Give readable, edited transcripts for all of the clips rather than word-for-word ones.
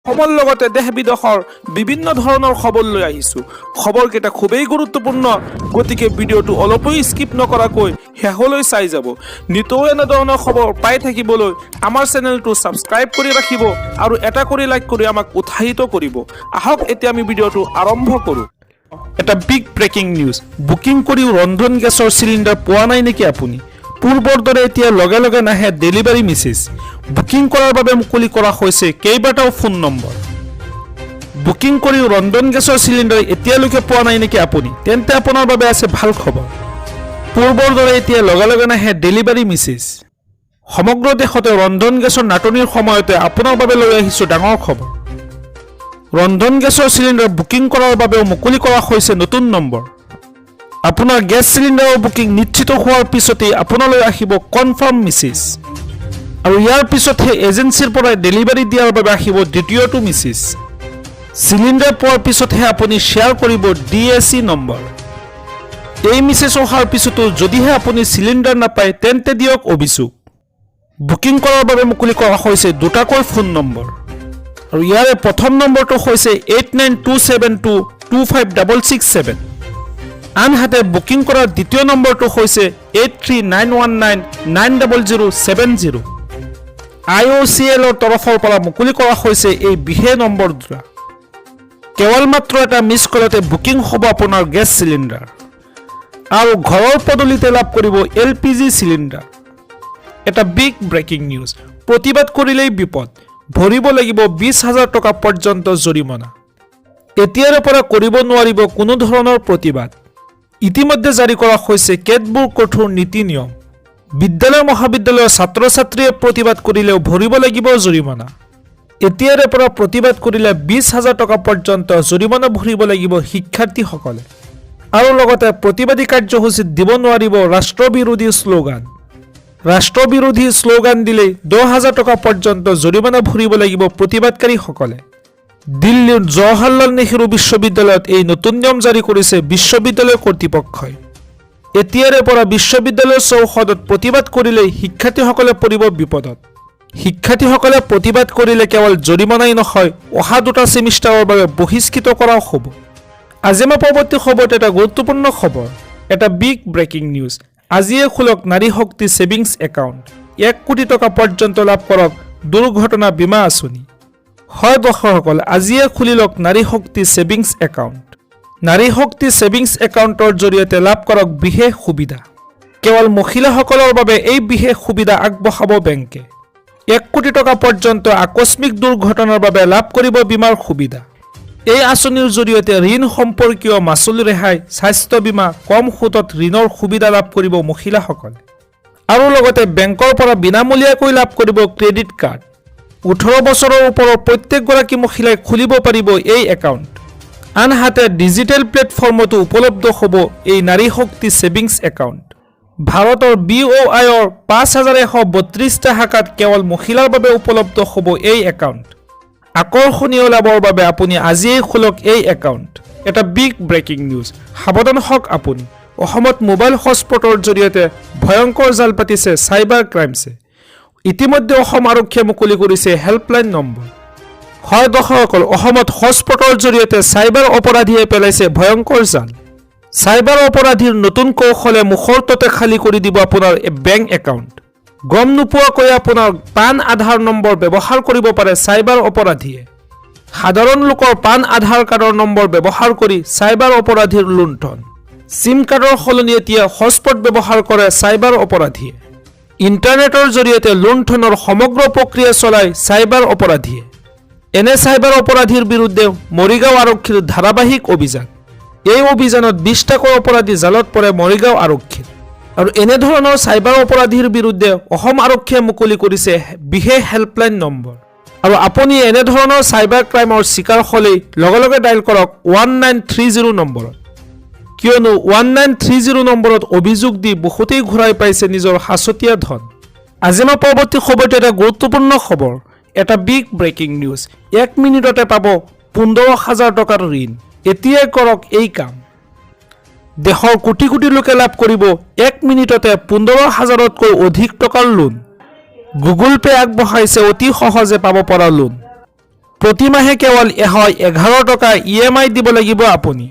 খবৰ লগতে দেশ বিদেশৰ বিভিন্ন ধৰণৰ খবৰ লৈ আহিছোঁ। খবৰকেইটা খুবেই গুৰুত্বপূৰ্ণ, গতিকে ভিডিঅ'টো অলপো স্কিপ নকৰাকৈ শেষলৈ চাই যাব। নিতৌ এনেধৰণৰ খবৰ পাই থাকিবলৈ আমাৰ চেনেলটো ছাবস্ক্ৰাইব কৰি ৰাখিব আৰু এটা কৰি লাইক কৰি আমাক উৎসাহিত কৰিব। আহক এতিয়া আমি ভিডিঅ'টো আৰম্ভ কৰোঁ। এটা বিগ ব্ৰেকিং নিউজ। বুকিং কৰিও ৰন্ধন গেছৰ চিলিণ্ডাৰ পোৱা নাই নেকি আপুনি? পূৰ্বৰ দৰে এতিয়া লগে লগে নাহে ডেলিভাৰী মেছেজ। বুকিং কৰাৰ বাবে মুকলি কৰা হৈছে কেইবাটাও ফোন নম্বৰ। বুকিং কৰিও ৰন্ধন গেছৰ চিলিণ্ডাৰ এতিয়ালৈকে পোৱা নাই নেকি আপুনি? তেন্তে আপোনাৰ বাবে আছে ভাল খবৰ। পূৰ্বৰ দৰে এতিয়া লগে লগে নাহে ডেলিভাৰী মেছেজ। সমগ্ৰ দেশতে ৰন্ধন গেছৰ নাটনিৰ সময়তে আপোনাৰ বাবে লৈ আহিছোঁ ডাঙৰ খবৰ। ৰন্ধন গেছৰ চিলিণ্ডাৰ বুকিং কৰাৰ বাবেও মুকলি কৰা হৈছে নতুন নম্বৰ। আপোনাৰ গেছ চিলিণ্ডাৰৰ বুকিং নিশ্চিত হোৱাৰ পিছতেই আপোনালৈ আহিব কনফাৰ্ম মেছেজ, আৰু ইয়াৰ পিছতহে এজেঞ্চিৰ পৰাই ডেলিভাৰী দিয়াৰ বাবে আহিব দ্বিতীয়টো মেছেজ। চিলিণ্ডাৰ পোৱাৰ পিছতহে আপুনি শ্বেয়াৰ কৰিব DAC নম্বৰ। এই মেছেজ অহাৰ পিছতো যদিহে আপুনি চিলিণ্ডাৰ নাপায় তেন্তে দিয়ক অভিযোগ। বুকিং কৰাৰ বাবে মুকলি কৰা হৈছে দুটাকৈ ফোন নম্বৰ, আৰু ইয়াৰে প্ৰথম নম্বৰটো হৈছে 8927225667। আনহাতে বুকিং কৰাৰ দ্বিতীয় নম্বৰটো হৈছে 8391990070। IOCLৰ তৰফৰ পৰা মুকলি কৰা হৈছে এই বিশেষ নম্বৰ দুটা। কেৱল মাত্ৰ এটা মিছ কলতে বুকিং হ'ব আপোনাৰ গেছ চিলিণ্ডাৰ, আৰু ঘৰৰ পদূলিতে লাভ কৰিব LPG চিলিণ্ডাৰ। এটা বিগ ব্ৰেকিং নিউজ। প্ৰতিবাদ কৰিলেই বিপদ, ভৰিব লাগিব 20,000 টকা পৰ্যন্ত জৰিমনা। এতিয়াৰ পৰা কৰিব নোৱাৰিব কোনো ধৰণৰ প্ৰতিবাদ। ইতিমধ্যে জাৰি কৰা হৈছে কেতবোৰ কঠোৰ নীতি নিয়ম। বিদ্যালয় মহাবিদ্যালয়ৰ ছাত্ৰ ছাত্ৰীয়ে প্ৰতিবাদ কৰিলেও ভৰিব লাগিব জৰিমনা। এতিয়াৰে পৰা প্ৰতিবাদ কৰিলে 20,000 টকা পৰ্যন্ত জৰিমনা ভৰিব লাগিব শিক্ষাৰ্থীসকলে। আৰু লগতে প্ৰতিবাদী কাৰ্যসূচীত দিব নোৱাৰিব ৰাষ্ট্ৰবিৰোধী শ্লোগান। ৰাষ্ট্ৰবিৰোধী শ্লোগান দিলেই 10,000 টকা পৰ্যন্ত জৰিমনা ভৰিব লাগিব প্ৰতিবাদকাৰীসকলে। দিল্লীৰ জৱাহৰলাল নেহৰু বিশ্ববিদ্যালয়ত এই নতুন নিয়ম জাৰি কৰিছে বিশ্ববিদ্যালয় কৰ্তৃপক্ষই। এতিয়াৰে পৰা বিশ্ববিদ্যালয়ৰ চৌহদত প্ৰতিবাদ কৰিলেই শিক্ষাৰ্থীসকলে পৰিব বিপদত। শিক্ষাৰ্থীসকলে প্ৰতিবাদ কৰিলে কেৱল জৰিমনাই নহয়, অহা দুটা ছেমিষ্টাৰৰ বাবে বহিষ্কৃত কৰাও হ'ব। আজি আমাৰ পৰৱৰ্তী খবৰটো এটা গুৰুত্বপূৰ্ণ খবৰ, এটা বিগ ব্ৰেকিং নিউজ। আজিয়ে খোলক নাৰী শক্তি ছেভিংছ একাউণ্ট। 1 কোটি টকা পৰ্যন্ত লাভ কৰক দুৰ্ঘটনা বীমা আঁচনি। হয় দৰ্শকসকল, আজিয়ে খুলি লওক নাৰী শক্তি ছেভিংছ একাউণ্ট। নাৰী শক্তি ছেভিংছ একাউণ্টৰ জৰিয়তে লাভ কৰক বিশেষ সুবিধা। কেৱল মহিলাসকলৰ বাবে এই বিশেষ সুবিধা আগবঢ়াব বেংকে। 1 কোটি টকা পৰ্যন্ত আকস্মিক দুৰ্ঘটনাৰ বাবে লাভ কৰিব বীমাৰ সুবিধা। এই আঁচনিৰ জৰিয়তে ঋণ সম্পৰ্কীয় মাচুল ৰেহাই, স্বাস্থ্য বীমা, কম সুতত ঋণৰ সুবিধা লাভ কৰিব মহিলাসকলে। আৰু লগতে বেংকৰ পৰা বিনামূলীয়াকৈ লাভ কৰিব ক্ৰেডিট কাৰ্ড। 18 বছৰৰ ওপৰৰ প্ৰত্যেকগৰাকী মহিলাই খুলিব পাৰিব এই একাউণ্ট। আনহাতে ডিজিটেল প্লেটফৰ্মতো উপলব্ধ হ'ব এই নাৰী শক্তি ছেভিংছ একাউণ্ট। ভাৰতৰ BOIৰ 5,132টা শাখাত কেৱল মহিলাৰ বাবে উপলব্ধ হ'ব এই একাউণ্ট। আকৰ্ষণীয় লাভৰ বাবে আপুনি আজিয়েই খোলক এই একাউণ্ট। এটা বিগ ব্ৰেকিং নিউজ। সাৱধান হওক আপুনি। অসমত মোবাইল হটস্পটৰ জৰিয়তে ভয়ংকৰ জাল পাতিছে চাইবাৰ ক্ৰাইমছে। ইতিমধ্যে অসম আৰক্ষীয়ে মুকলি কৰিছে হেল্পলাইন নম্বৰ। হয় দৰ্শকসকল, অসমত হটস্পটৰ জৰিয়তে চাইবাৰ অপৰাধীয়ে পেলাইছে ভয়ংকৰ জাল। চাইবাৰ অপৰাধীৰ নতুন কৌশলে মুহূৰ্ততে খালী কৰি দিব আপোনাৰ বেংক একাউণ্ট। গম নোপোৱাকৈ আপোনাৰ পান আধাৰ নম্বৰ ব্যৱহাৰ কৰিব পাৰে চাইবাৰ অপৰাধীয়ে। সাধাৰণ লোকৰ পান আধাৰ কাৰ্ডৰ নম্বৰ ব্যৱহাৰ কৰি চাইবাৰ অপৰাধীৰ লুণ্ঠন। চিম কাৰ্ডৰ সলনি এতিয়া হটস্পট ব্যৱহাৰ কৰে চাইবাৰ অপৰাধীয়ে। ইণ্টাৰনেটৰ জৰিয়তে লুণ্ঠনৰ সমগ্ৰ প্ৰক্ৰিয়া চলায় চাইবাৰ অপৰাধীয়ে। এনে চাইবাৰ অপৰাধীৰ বিৰুদ্ধে মৰিগাঁও আৰক্ষীৰ ধাৰাবাহিক অভিযান। এই অভিযানত 20টাকৈ অপৰাধী জালত পৰে মৰিগাঁও আৰক্ষীৰ। আৰু এনেধৰণৰ চাইবাৰ অপৰাধীৰ বিৰুদ্ধে অসম আৰক্ষীয়ে মুকলি কৰিছে বিশেষ হেল্পলাইন নম্বৰ। আৰু আপুনি এনেধৰণৰ চাইবাৰ ক্ৰাইমৰ চিকাৰ হ'লেই লগে লগে ডাইল কৰক 1930 নম্বৰত, কিয়নো 1930 নম্বৰত অভিযোগ দি বহুতেই ঘূৰাই পাইছে নিজৰ সাঁচতীয়া ধন। আজি আমাৰ পৰৱৰ্তী খবৰটো এটা গুৰুত্বপূৰ্ণ খবৰ, এটা বিগ ব্ৰেকিং নিউজ। 1 মিনিটতে পাব 15,000 টকাৰ ঋণ। এতিয়াই কৰক এই কাম। দেশৰ কোটি কোটি লোকে লাভ কৰিব 1 মিনিটতে 15,000তকৈ অধিক টকাৰ লোন। গুগল পে আগবঢ়াইছে অতি সহজে পাব পৰা লোন। প্ৰতি মাহে কেৱল 11 টকা EMI দিব লাগিব আপুনি।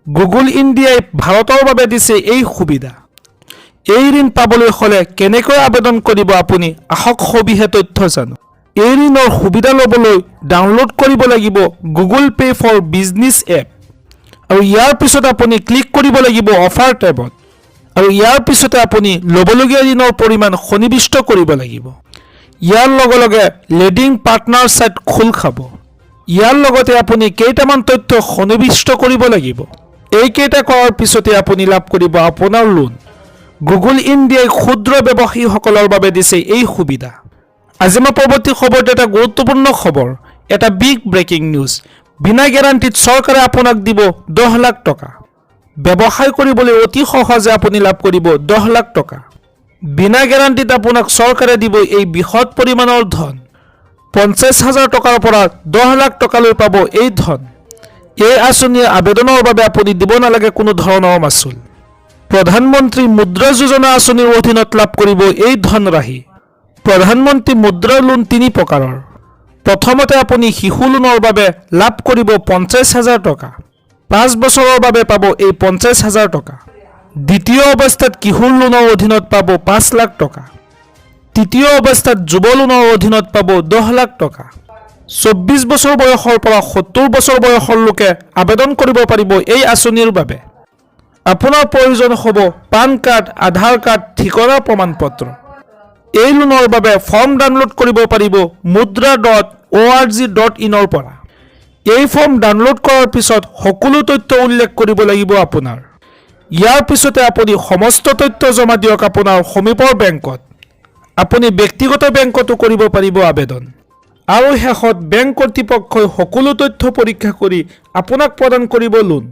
গুগল ইণ্ডিয়াই ভাৰতৰ বাবে দিছে এই সুবিধা। এই ঋণ পাবলৈ হ'লে কেনেকৈ আবেদন কৰিব আপুনি আহক সবিহে তথ্য জানো। এই ঋণৰ সুবিধা ল'বলৈ ডাউনলোড কৰিব লাগিব Google Pay' for business app আৰু ইয়াৰ পিছত আপুনি ক্লিক কৰিব লাগিব অফাৰ টেবত আৰু ইয়াৰ পিছতে আপুনি ল'বলগীয়া ঋণৰ পৰিমাণ সন্নিৱিষ্ট কৰিব লাগিব। ইয়াৰ লগে লগে লেডিং পাৰ্টনাৰ ছাইট খোল খাব। ইয়াৰ লগতে আপুনি কেইটামান তথ্য সন্নিৱিষ্ট কৰিব লাগিব। এইকেইটা কৰাৰ পিছতে আপুনি লাভ কৰিব আপোনাৰ লোন। গুগল ইণ্ডিয়াই ক্ষুদ্ৰ ব্যৱসায়ীসকলৰ বাবে দিছে এই সুবিধা। আজি মই পৰৱৰ্তী খবৰটো এটা গুৰুত্বপূৰ্ণ খবৰ, এটা বিগ ব্ৰেকিং নিউজ। বিনা গেৰাণ্টিত চৰকাৰে আপোনাক দিব 10 লাখ টকা। ব্যৱসায় কৰিবলৈ অতি সহজে আপুনি লাভ কৰিব 10 লাখ টকা। বিনা গেৰাণ্টিত আপোনাক চৰকাৰে দিব এই বৃহৎ পৰিমাণৰ ধন। 50,000 টকাৰ পৰা 10 লাখ টকালৈ পাব এই ধন। এই আঁচনিৰ আবেদনৰ বাবে আপুনি দিব নালাগে কোনো ধৰণৰ মাচুল। প্ৰধানমন্ত্ৰী মুদ্ৰা যোজনা আঁচনিৰ অধীনত লাভ কৰিব এই ধনৰাশি। প্ৰধানমন্ত্ৰী মুদ্ৰা লোন 3 প্ৰকাৰৰ। প্ৰথমতে আপুনি শিশু লোনৰ বাবে লাভ কৰিব 50,000 টকা। 5 বছৰৰ বাবে পাব এই 50,000 টকা। দ্বিতীয় অৱস্থাত কিশোৰ লোনৰ অধীনত পাব 5 লাখ টকা। তৃতীয় অৱস্থাত যুৱ লোনৰ অধীনত পাব 10 লাখ টকা। 24 বছৰ বয়সৰ পৰা 70 বছৰ বয়সৰ লোকে আবেদন কৰিব পাৰিব এই আঁচনিৰ বাবে। আপোনাৰ প্ৰয়োজন হ'ব পান কাৰ্ড, আধাৰ কাৰ্ড, ঠিকনাৰ প্ৰমাণপত্ৰ। এই লোনৰ বাবে ফৰ্ম ডাউনলোড কৰিব পাৰিব mudra.org.in ৰ পৰা। এই ফৰ্ম ডাউনলোড কৰাৰ পিছত সকলো তথ্য উল্লেখ কৰিব লাগিব আপোনাৰ। ইয়াৰ পিছতে আপুনি সমস্ত তথ্য জমা দিয়ক আপোনাৰ সমীপৰ বেংকত। আপুনি ব্যক্তিগত বেংকতো কৰিব পাৰিব আবেদন। আৰু শেষত বেংক কৰ্তৃপক্ষই সকলো তথ্য পৰীক্ষা কৰি আপোনাক প্ৰদান কৰিব লোন।